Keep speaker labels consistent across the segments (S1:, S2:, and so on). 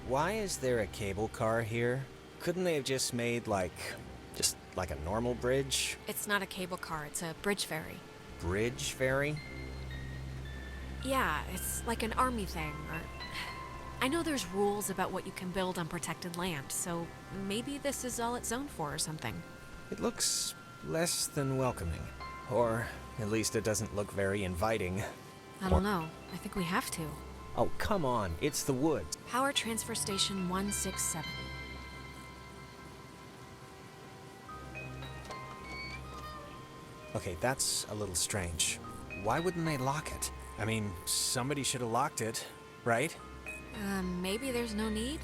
S1: Why is there a cable car here? Couldn't they have just made, just like a normal bridge?
S2: It's not a cable car, it's a bridge ferry.
S1: Bridge ferry?
S2: Yeah, it's like an army thing, or... I know there's rules about what you can build on protected land, so maybe this is all it's zoned for or something.
S1: It looks less than welcoming. Or at least it doesn't look very inviting.
S2: I don't know. I think we have to.
S1: Oh, come on. It's the woods.
S2: Power Transfer Station 167.
S1: Okay, that's a little strange. Why wouldn't they lock it? I mean, somebody should have locked it, right?
S2: Maybe there's no need?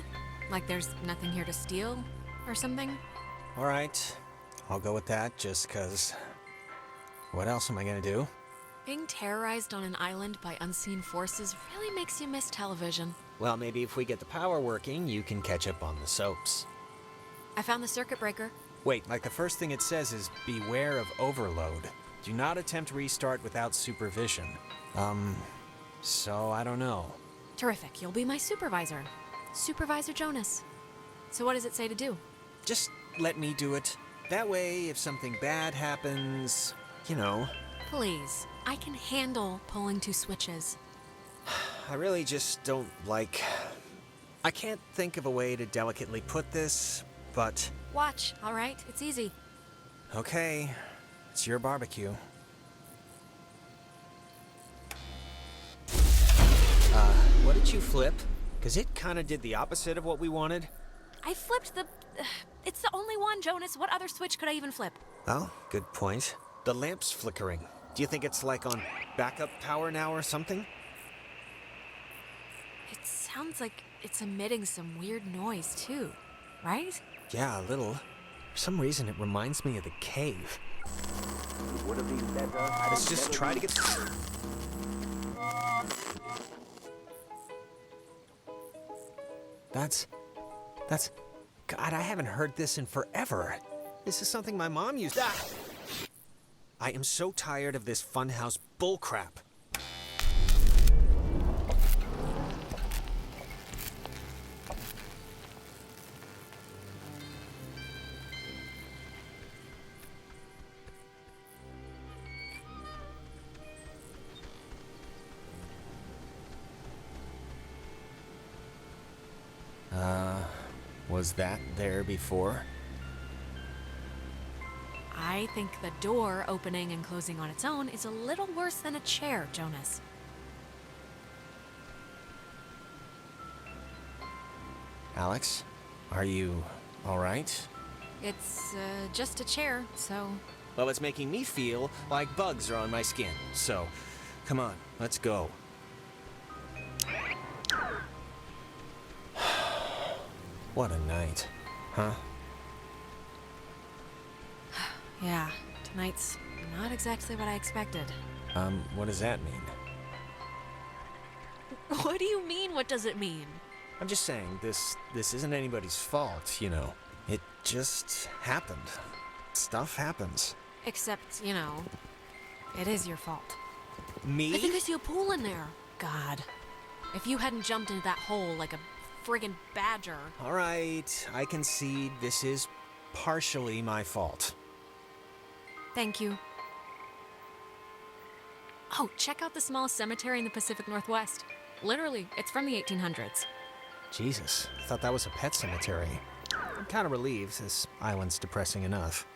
S2: Like there's nothing here to steal or something?
S1: All right. I'll go with that just 'cause... What else am I gonna do?
S2: Being terrorized on an island by unseen forces really makes you miss television.
S1: Well, maybe if we get the power working, you can catch up on the soaps.
S2: I found the circuit breaker.
S1: Wait, like the first thing it says is, beware of overload. Do not attempt restart without supervision. So I don't know.
S2: Terrific, you'll be my supervisor. Supervisor Jonas. So what does it say to do?
S1: Just let me do it. That way, if something bad happens, you know.
S2: Please, I can handle pulling two switches.
S1: I really just don't like... I can't think of a way to delicately put this, but...
S2: Watch, all right? It's easy.
S1: Okay, it's your barbecue. What did you flip? Because it kind of did the opposite of what we wanted.
S2: I flipped the... it's the only one, Jonas. What other switch could I even flip?
S1: Oh, good point. The lamp's flickering. Do you think it's like on backup power now or something?
S2: It sounds like it's emitting some weird noise, too. Right?
S1: Yeah, a little. For some reason, it reminds me of the cave. Let's just try to get... That's... God, I haven't heard this in forever. This is something my mom used to... I am so tired of this funhouse bullcrap. Was that there before?
S2: I think the door opening and closing on its own is a little worse than a chair, Jonas.
S1: Alex, are you all right?
S2: It's, just a chair, so...
S1: Well, it's making me feel like bugs are on my skin, so come on, let's go. What a night, huh?
S2: Yeah, tonight's not exactly what I expected.
S1: What does that mean?
S2: What do you mean, what does it mean?
S1: I'm just saying, this isn't anybody's fault, you know. It just happened. Stuff happens.
S2: Except, you know, it is your fault.
S1: Me?
S2: I think I see a pool in there. God. If you hadn't jumped into that hole like a friggin' badger.
S1: All right, I concede this is partially my fault.
S2: Thank you. Oh, check out the small cemetery in the Pacific Northwest. Literally, it's from the 1800s.
S1: Jesus, I thought that was a pet cemetery. I'm kind of relieved, this island's depressing enough.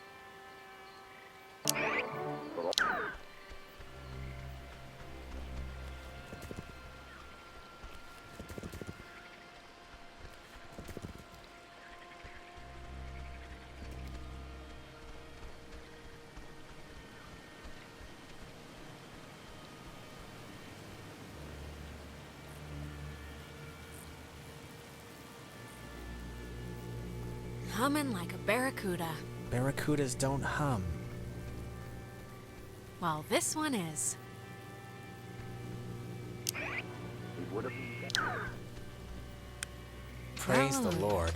S2: Humming like a barracuda.
S1: Barracudas don't hum.
S2: Well, this one is.
S1: Praise the Lord.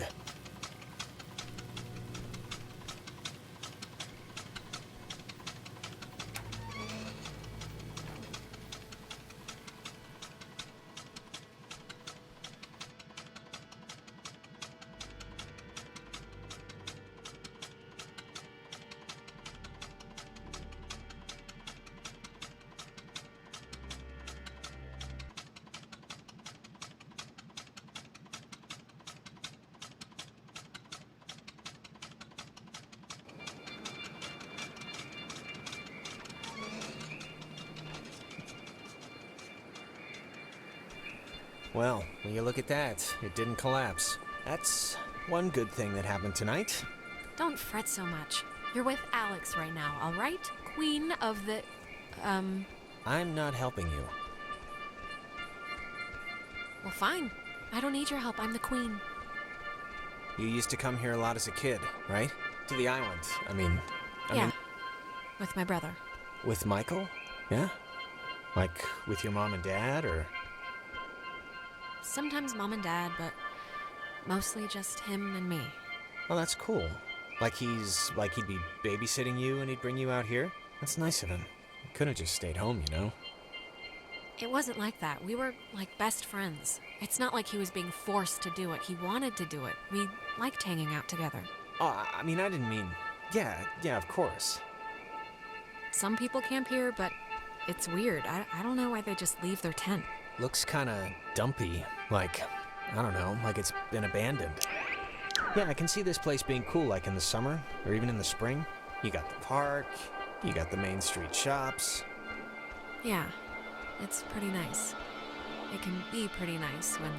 S1: Well, when you look at that, it didn't collapse. That's one good thing that happened tonight.
S2: Don't fret so much. You're with Alex right now, all right? Queen of the...
S1: I'm not helping you.
S2: Well, fine. I don't need your help. I'm the queen.
S1: You used to come here a lot as a kid, right? To the island. I mean,
S2: with my brother.
S1: with Michael? Yeah? Like, with your mom and dad, or?
S2: Sometimes mom and dad, but mostly just him and me.
S1: Oh, that's cool. Like he'd be babysitting you and he'd bring you out here? That's nice of him. He could have just stayed home, you know?
S2: It wasn't like that. We were like best friends. It's not like he was being forced to do it. He wanted to do it. We liked hanging out together.
S1: Oh, I mean, I didn't mean... Yeah, of course.
S2: Some people camp here, but it's weird. I don't know why they just leave their tent.
S1: Looks kinda dumpy. Like, I don't know, like it's been abandoned. Yeah, I can see this place being cool, like in the summer, or even in the spring. You got the park, you got the main street shops.
S2: Yeah, it's pretty nice. It can be pretty nice when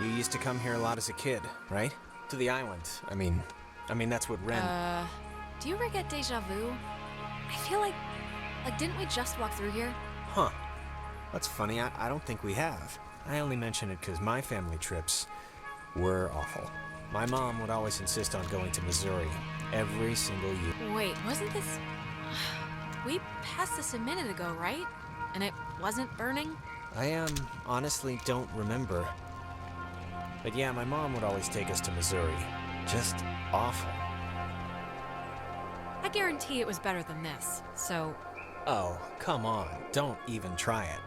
S1: You used to come here a lot as a kid, right? To the island. I mean, that's what Ren...
S2: do you ever get deja vu? I feel like didn't we just walk through here?
S1: Huh. That's funny, I don't think we have. I only mention it because my family trips were awful. My mom would always insist on going to Missouri every single year.
S2: Wait, wasn't this... We passed this a minute ago, right? And it wasn't burning?
S1: I, honestly don't remember. But yeah, my mom would always take us to Missouri. Just awful.
S2: I guarantee it was better than this, so...
S1: Oh, come on. Don't even try it.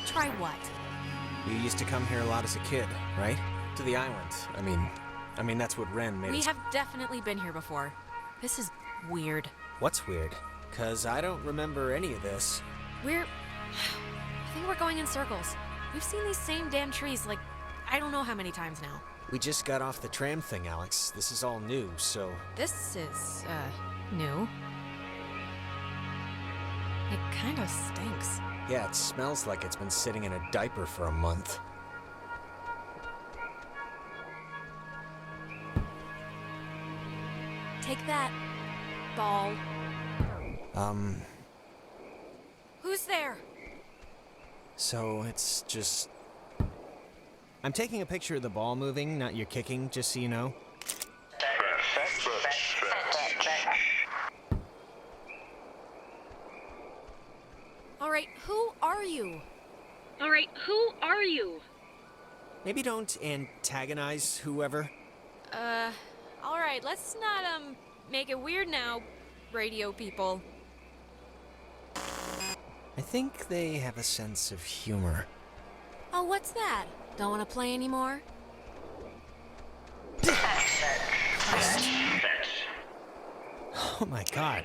S2: Try what?
S1: You used to come here a lot as a kid, right? To the island. I mean that's what Ren made us...
S2: We have definitely been here before. This is weird.
S1: What's weird? 'Cause I don't remember any of this.
S2: I think we're going in circles. We've seen these same damn trees, like, I don't know how many times now.
S1: We just got off the tram thing, Alex. This is all new, so...
S2: This is, new. It kinda stinks.
S1: Yeah, it smells like it's been sitting in a diaper for a month.
S2: Take that, ball. Who's there?
S1: So it's just... I'm taking a picture of the ball moving, not your kicking, just so you know.
S2: Alright, who are you?
S1: Maybe don't antagonize whoever.
S2: Alright, let's not, make it weird now, radio people.
S1: I think they have a sense of humor.
S2: Oh, what's that? Don't want to play anymore?
S1: Oh my god.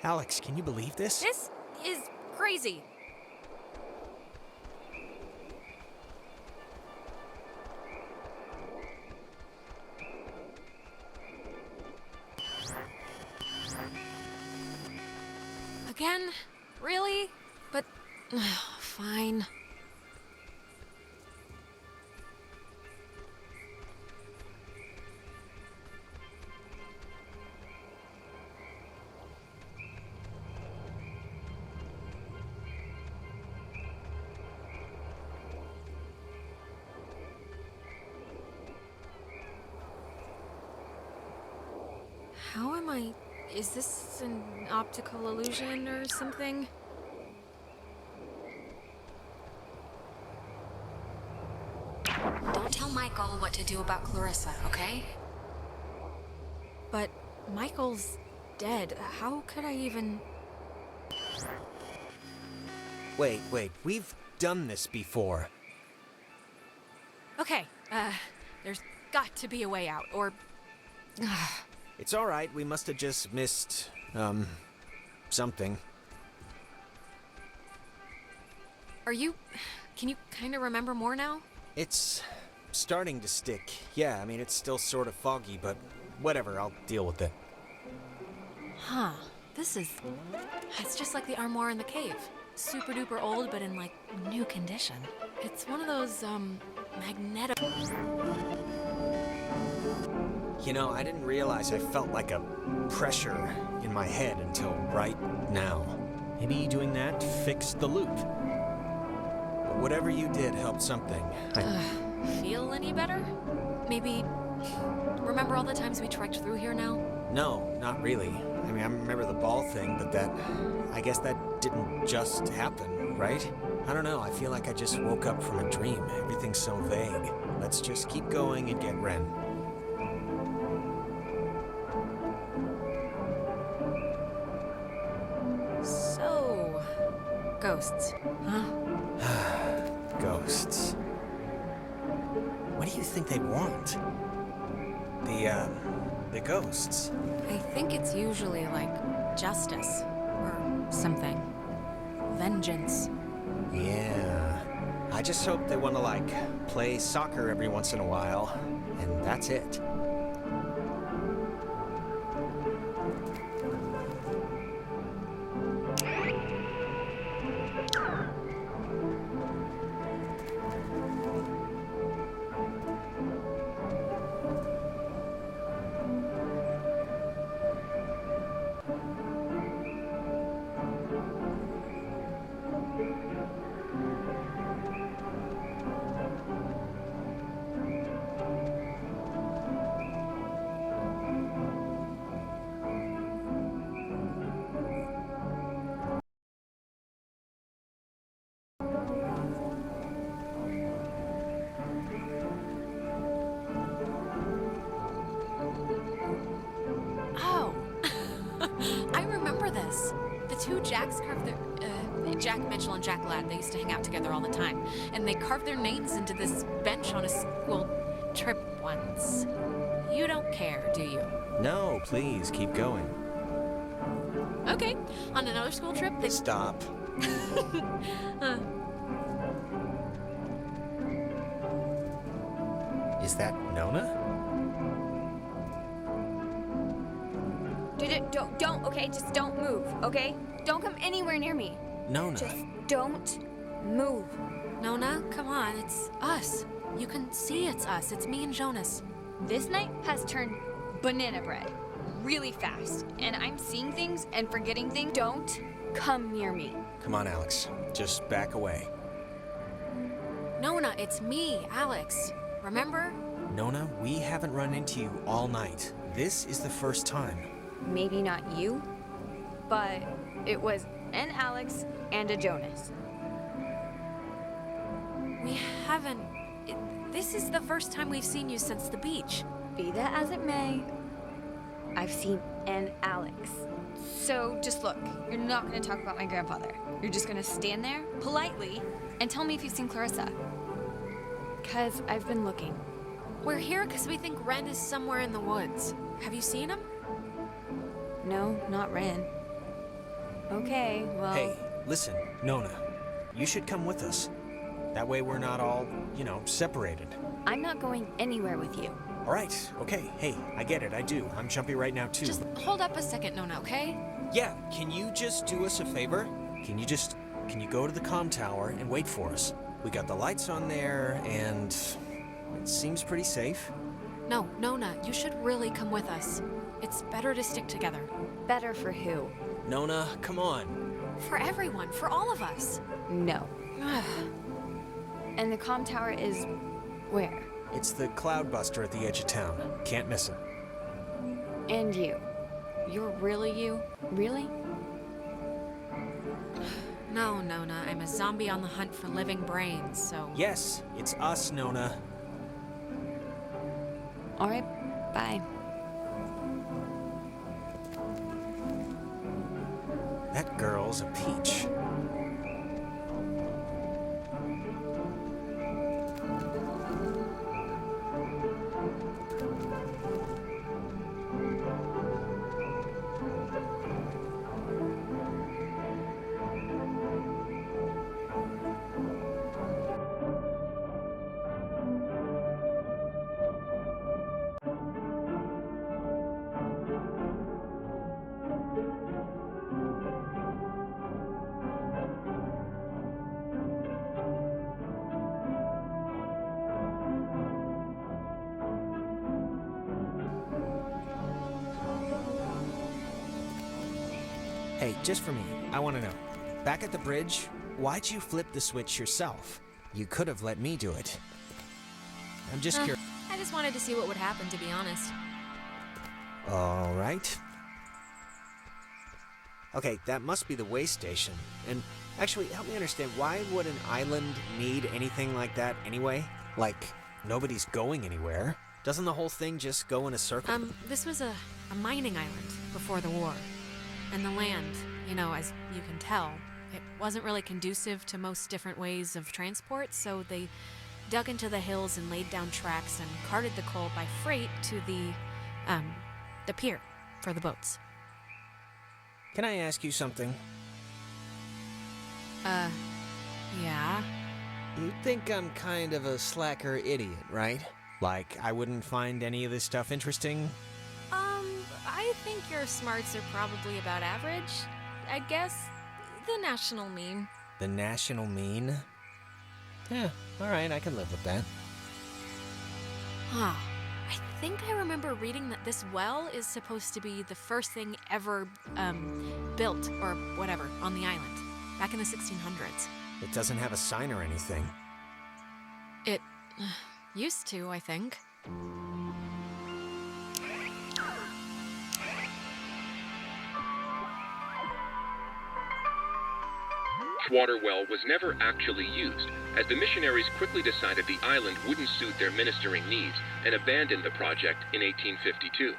S1: Alex, can you believe this?
S2: This is crazy. Again? Really? But... fine. How am I... Is this an optical illusion or something?
S3: Don't tell Michael what to do about Clarissa, okay?
S2: But Michael's dead. How could I even...
S1: Wait, we've done this before.
S2: Okay, there's got to be a way out, or...
S1: It's alright, we must have just missed, something.
S2: Are you... Can you kind of remember more now?
S1: It's starting to stick. Yeah, I mean, it's still sort of foggy, but whatever, I'll deal with it.
S2: Huh. This is... It's just like the armoire in the cave. super duper old, but in like new condition. It's one of those, magnetic.
S1: You know, I didn't realize I felt like a pressure in my head until right now. Maybe doing that fixed the loop. But whatever you did helped something.
S2: Feel any better? Maybe remember all the times we trekked through here now?
S1: No, not really. I mean, I remember the ball thing, but I guess that didn't just happen, right? I don't know, I feel like I just woke up from a dream. Everything's so vague. Let's just keep going and get Ren.
S2: So, ghosts, huh?
S1: Ghosts. What do you think they want? The ghosts.
S2: I think it's usually like justice or something. Vengeance.
S1: Yeah. I just hope they want to, like, play soccer every once in a while, and that's it.
S2: Oh, I remember this. The two Jacks carved their, Jack Mitchell and Jack Ladd, they used to hang out together all the time. And they carved their names into this bench on a school trip once. You don't care, do you?
S1: No, please, keep going.
S2: Okay, on another school trip, they...
S1: Stop. Is that Nona?
S4: Don't, okay? Just don't move, okay? Don't come anywhere near me.
S1: Nona.
S4: Just don't move.
S2: Nona, come on, it's us. You can see it's us. It's me and Jonas.
S4: This night has turned banana bread really fast, and I'm seeing things and forgetting things. Don't come near me.
S1: Come on, Alex. Just back away.
S2: Nona, it's me, Alex. Remember?
S1: Nona, we haven't run into you all night. This is the first time.
S4: Maybe not you, but it was an Alex and a Jonas.
S2: We haven't... This is the first time we've seen you since the beach.
S4: Be that as it may, I've seen an Alex. So just look, you're not gonna talk about my grandfather. You're just gonna stand there politely and tell me if you've seen Clarissa. 'Cause I've been looking.
S2: We're here because we think Ren is somewhere in the woods. Have you seen him?
S4: No, not Ren. Okay, well...
S1: Hey, listen, Nona. You should come with us. That way we're not all, separated.
S4: I'm not going anywhere with you.
S1: All right, okay. Hey, I get it, I do. I'm jumpy right now, too.
S2: Just hold up a second, Nona, okay?
S1: Yeah, can you just do us a favor? Can you go to the comm tower and wait for us? We got the lights on there, and it seems pretty safe.
S2: No, Nona, you should really come with us. It's better to stick together.
S4: Better for who?
S1: Nona, come on.
S2: For everyone, for all of us.
S4: No. And the comm tower is where?
S1: It's the Cloudbuster at the edge of town. Can't miss it.
S4: And you. You're really you? Really?
S2: No, Nona, I'm a zombie on the hunt for living brains, so...
S1: Yes, it's us, Nona.
S4: All right, bye.
S1: That girl's a peach. Hey, just for me, I want to know. Back at the bridge, why'd you flip the switch yourself? You could have let me do it. I'm just curious.
S2: I just wanted to see what would happen, to be honest.
S1: All right. Okay, that must be the way station. And actually, help me understand, why would an island need anything like that anyway? Like, nobody's going anywhere. Doesn't the whole thing just go in a circle?
S2: This was a mining island before the war. And the land, you know, as you can tell, it wasn't really conducive to most different ways of transport, so they dug into the hills and laid down tracks and carted the coal by freight to the pier for the boats.
S1: Can I ask you something?
S2: Yeah?
S1: You think I'm kind of a slacker idiot, right? Like, I wouldn't find any of this stuff interesting?
S2: I think your smarts are probably about average. I guess the national mean.
S1: The national mean? Yeah, alright, I can live with that.
S2: Huh. I think I remember reading that this well is supposed to be the first thing ever, built, or whatever, on the island, back in the 1600s.
S1: It doesn't have a sign or anything.
S2: It used to, I think.
S5: Water well was never actually used, as the missionaries quickly decided the island wouldn't suit their ministering needs and abandoned the project in 1852.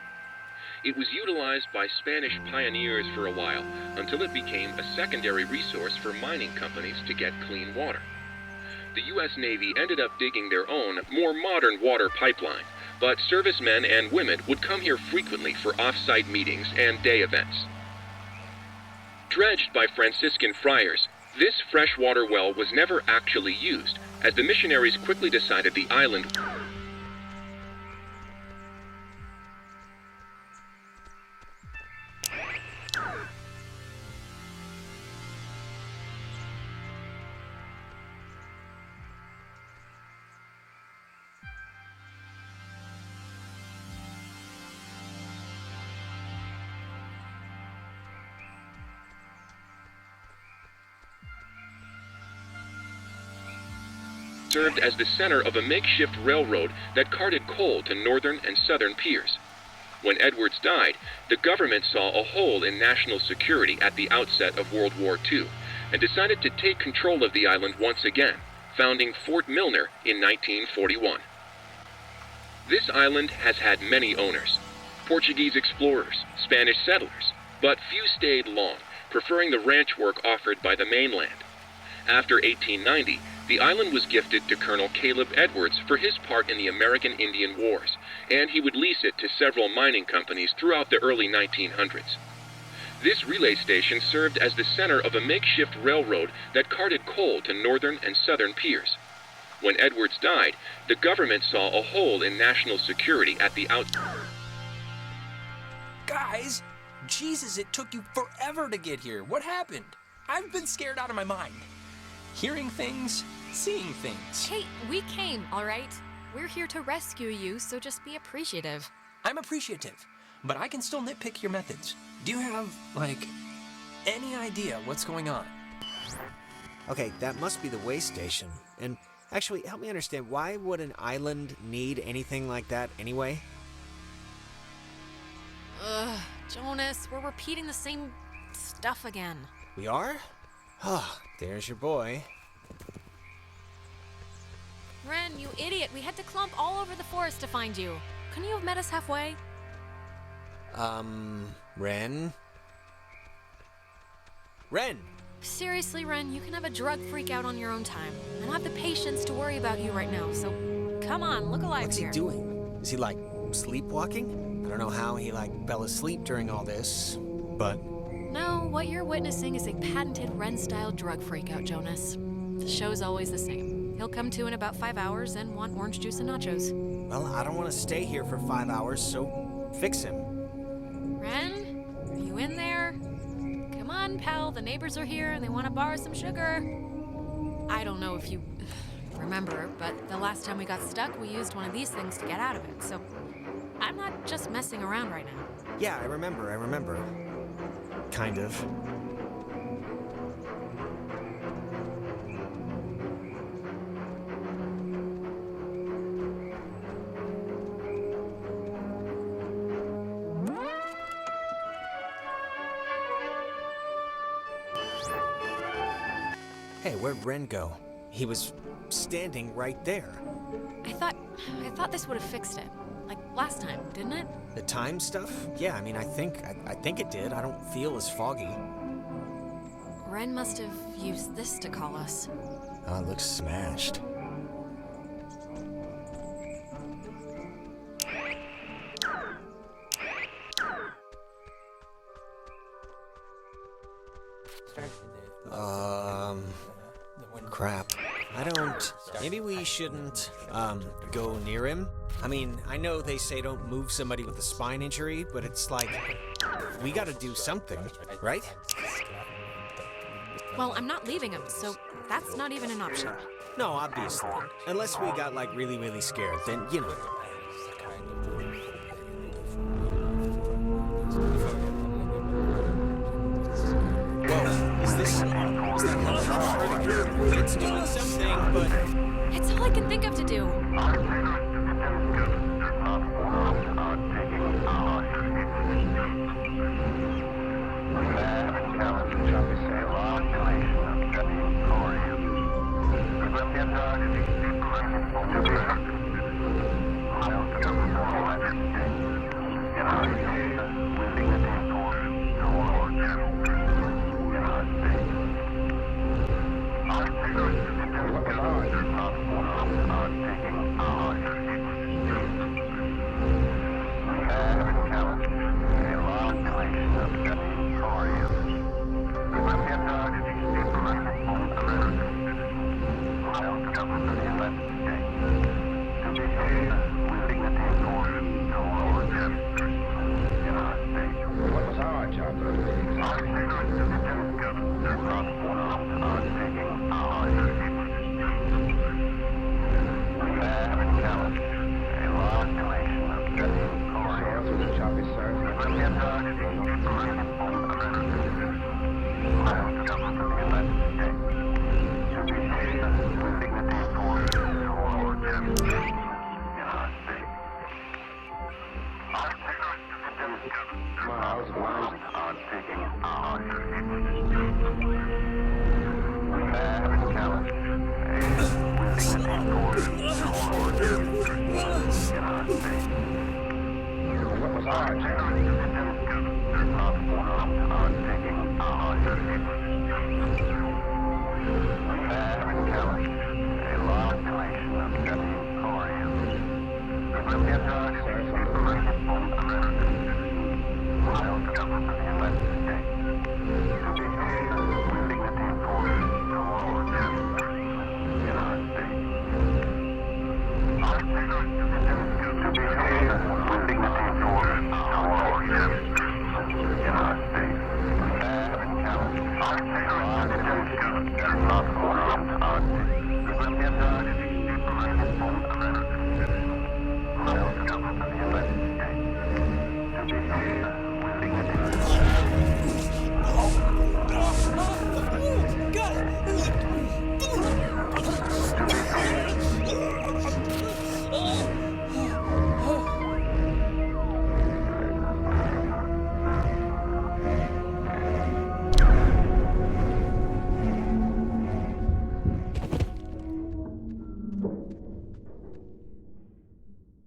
S5: It was utilized by Spanish pioneers for a while until it became a secondary resource for mining companies to get clean water. The U.S. Navy ended up digging their own, more modern water pipeline, but servicemen and women would come here frequently for off-site meetings and day events. Dredged by Franciscan friars, this freshwater well was never actually used, as the missionaries quickly decided the island served as the center of a makeshift railroad that carted coal to northern and southern piers. When Edwards died, the government saw a hole in national security at the outset of World War II and decided to take control of the island once again, founding Fort Milner in 1941. This island has had many owners: Portuguese explorers, Spanish settlers, but few stayed long, preferring the ranch work offered by the mainland. After 1890, the island was gifted to Colonel Caleb Edwards for his part in the American Indian Wars, and he would lease it to several mining companies throughout the early 1900s. This relay station served as the center of a makeshift railroad that carted coal to northern and southern piers. When Edwards died, the government saw a hole in national security at the outset.
S6: Guys, Jesus, it took you forever to get here. What happened? I've been scared out of my mind. Hearing things, seeing things.
S2: Hey, we came, all right? We're here to rescue you, so just be appreciative.
S6: I'm appreciative, but I can still nitpick your methods. Do you have, like, any idea what's going on?
S1: Okay, that must be the way station. And actually, help me understand, why would an island need anything like that anyway?
S2: Ugh, Jonas, we're repeating the same stuff again.
S1: We are? Ah, there's your boy.
S2: Ren, you idiot, we had to clump all over the forest to find you. Couldn't you have met us halfway?
S1: Ren? Ren!
S2: Seriously, Ren, you can have a drug freak out on your own time. I don't have the patience to worry about you right now, so come on, look alive here.
S1: What's he doing? Is he, like, sleepwalking? I don't know how he, like, fell asleep during all this, but...
S2: No, what you're witnessing is a patented Ren-style drug freakout, Jonas. The show's always the same. He'll come to in about 5 hours and want orange juice and nachos.
S1: Well, I don't want to stay here for 5 hours, so fix him.
S2: Ren, are you in there? Come on, pal, the neighbors are here and they want to borrow some sugar. I don't know if you remember, but the last time we got stuck, we used one of these things to get out of it, so I'm not just messing around right now.
S1: Yeah, I remember. kind of. Hey, where'd Ren go? He was standing right there.
S2: I thought this would have fixed it. Like last time, didn't it?
S1: The time stuff? Yeah, I mean, I think it did. I don't feel as foggy.
S2: Ren must have used this to call us.
S1: Oh, it looks smashed. Crap. Maybe we shouldn't, go near him? I mean, I know they say don't move somebody with a spine injury, but it's like, we gotta do something, right?
S2: Well, I'm not leaving him, so that's not even an option.
S1: No, obviously. Unless we got, like, really, really scared, then, you know. Whoa, is that helicopter? It's doing something, but...
S2: It's all I can think of to do.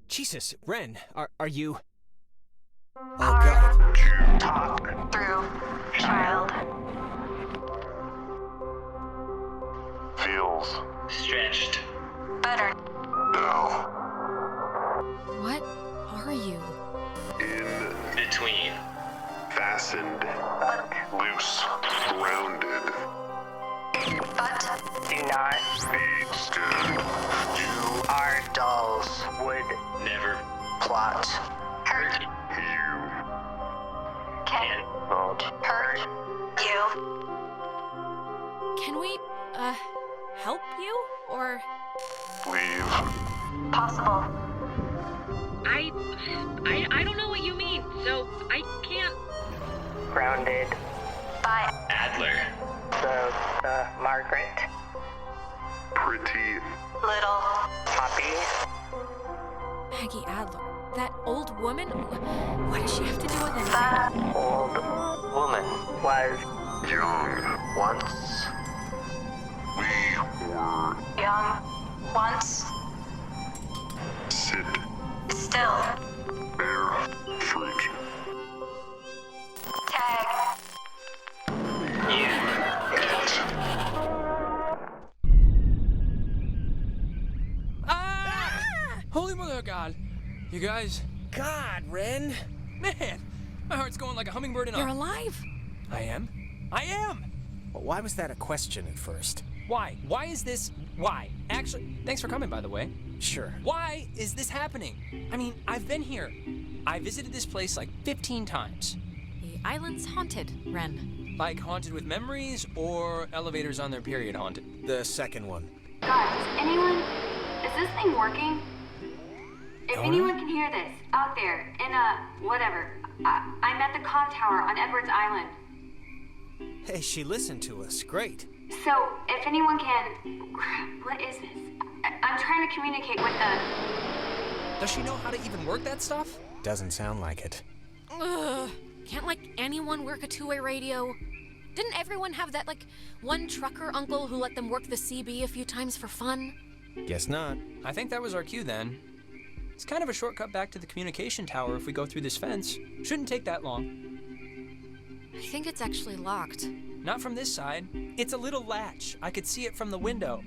S1: Jesus, Ren, are you... Oh,
S7: Hard
S1: God.
S7: to talk through, child.
S8: Feels
S7: Stretched. Better.
S8: now
S2: What are you?
S8: in
S7: Between.
S8: fastened, loose, grounded,
S7: But do not.
S8: be stood to
S7: Our dolls would never plot. Hurt
S8: you.
S7: can
S8: Not
S7: hurt you.
S2: Can we, help you? Or...
S8: leave.
S7: Possible.
S2: I don't know what you mean, so I can't...
S7: Grounded. by
S5: Adler.
S7: Margaret.
S8: Pretty.
S7: Little Poppy.
S2: Maggie Adler. That old woman? What does she have to do with anything?
S7: The old woman was
S8: Young.
S7: once
S8: We were.
S7: young, once,
S8: Sit.
S7: still.
S8: Bear. Fruit.
S7: Tag.
S6: Holy mother of God. You guys,
S1: God, Ren.
S6: man, my heart's going like a hummingbird in
S2: You're
S6: a...
S2: alive.
S6: I am? I am!
S1: Well, why was that a question at first?
S6: Why? Why is this... Why? Actually, thanks for coming, by the way.
S1: Sure.
S6: Why is this happening? I mean, I've been here. I visited this place like 15 times.
S2: The island's haunted, Ren.
S6: Like haunted with memories or elevators on their period haunted?
S1: The second one.
S9: Guys, anyone? Is this thing working? If anyone can hear this, out there, in whatever, I'm at the comm tower on Edwards Island.
S1: Hey, she listened to us. Great.
S9: So, if anyone can... What is this? I'm trying to communicate with the...
S6: Does she know how to even work that stuff?
S1: Doesn't sound like it.
S2: Ugh. Can't, like, anyone work a two-way radio? Didn't everyone have that, like, one trucker uncle who let them work the CB a few times for fun?
S1: Guess not.
S6: I think that was our cue then. It's kind of a shortcut back to the communication tower if we go through this fence. Shouldn't take that long.
S2: I think it's actually locked.
S6: Not from this side. It's a little latch. I could see it from the window.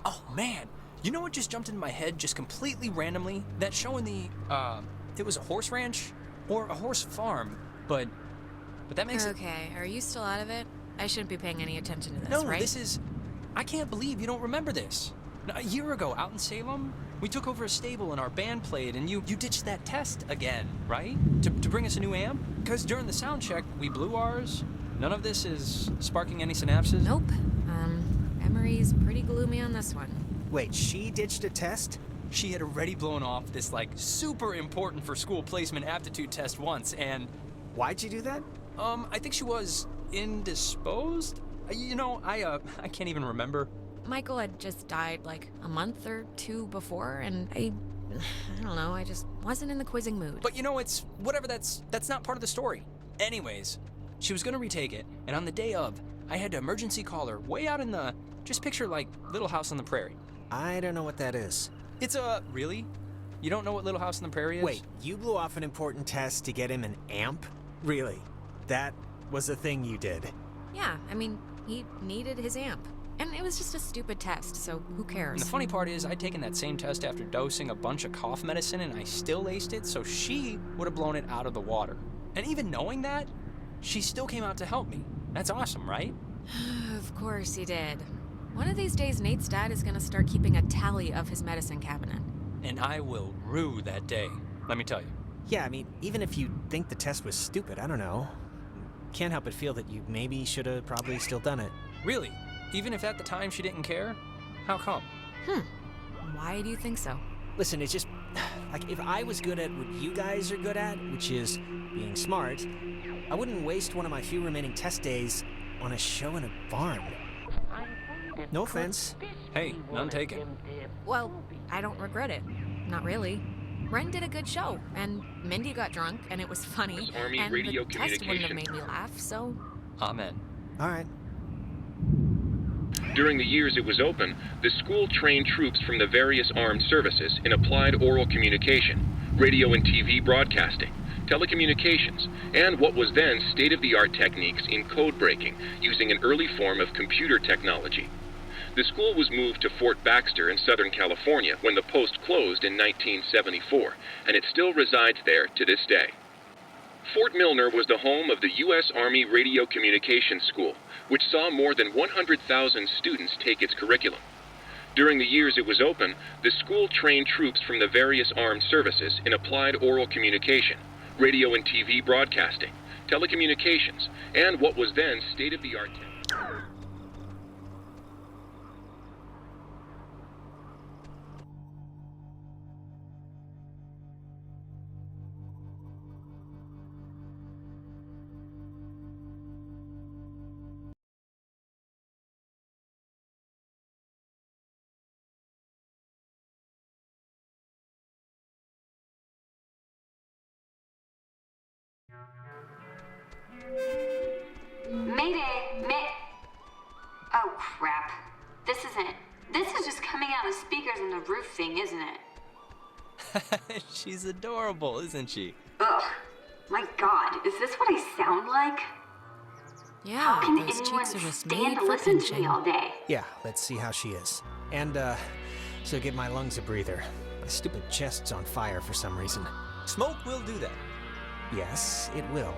S6: Oh man, you know what just jumped into my head just completely randomly? That show in the, it was a horse ranch or a horse farm, but that makes it...
S2: Okay, are you still out of it? I shouldn't be paying any attention to this,
S6: No,
S2: right?
S6: this is, I can't believe you don't remember this. A year ago, out in Salem, we took over a stable and our band played, and you ditched that test again, right? To bring us a new amp? Because during the sound check, we blew ours. None of this is sparking any synapses?
S2: Nope. Memory's pretty gloomy on this one.
S1: Wait, she ditched a test?
S6: She had already blown off this, like, super important for school placement aptitude test once, and...
S1: Why'd you do that?
S6: I think she was indisposed? You know, I can't even remember.
S2: Michael had just died like a month or two before, and I don't know, I just wasn't in the quizzing mood.
S6: But you know, it's whatever, that's not part of the story. Anyways, she was gonna retake it, and on the day of, I had to emergency call her way out in the, just picture like Little House on the Prairie.
S1: I don't know what that is.
S6: It's a, really? You don't know what Little House on the Prairie is?
S1: Wait, you blew off an important test to get him an amp? Really? That was a thing you did?
S2: Yeah, I mean, he needed his amp. And it was just a stupid test, so who cares?
S6: And the funny part is, I'd taken that same test after dosing a bunch of cough medicine and I still aced it, so she would have blown it out of the water. And even knowing that, she still came out to help me. That's awesome, right?
S2: Of course he did. One of these days, Nate's dad is gonna start keeping a tally of his medicine cabinet.
S6: And I will rue that day, let me tell you.
S1: Yeah, I mean, even if you think the test was stupid, I don't know. Can't help but feel that you maybe should have probably still done it.
S6: Really? Even if at the time she didn't care? How come?
S2: Why do you think so?
S1: Listen, it's just, like, if I was good at what you guys are good at, which is being smart, I wouldn't waste one of my few remaining test days on a show in a barn. No offense.
S6: Hey, none taken.
S2: Well, I don't regret it. Not really. Ren did a good show, and Mindy got drunk, and it was funny,
S5: Army
S2: and
S5: radio
S2: the test wouldn't have
S5: communication.
S2: made me laugh, so...
S6: Amen.
S1: All right.
S5: During the years it was open, the school trained troops from the various armed services in applied oral communication, radio and TV broadcasting, telecommunications, and what was then state-of-the-art techniques in code breaking using an early form of computer technology. The school was moved to Fort Baxter in Southern California when the post closed in 1974, and it still resides there to this day. Fort Milner was the home of the U.S. Army Radio Communications School, which saw more than 100,000 students take its curriculum. During the years it was open, the school trained troops from the various armed services in applied oral communication, radio and TV broadcasting, telecommunications, and what was then state-of-the-art
S9: Mayday! Oh, crap. This isn't. This is just coming out of speakers in the roof thing, isn't it?
S6: She's adorable, isn't she?
S9: Ugh. My God, is this what I sound like?
S2: Yeah,
S9: How can
S2: those
S9: anyone
S2: cheeks are just
S9: stand
S2: made
S9: to
S2: for
S9: listen to me
S2: pinching.
S9: all day?
S1: Yeah, let's see how she is. And, so give my lungs a breather. My stupid chest's on fire for some reason.
S6: Smoke will do that.
S1: Yes, it will.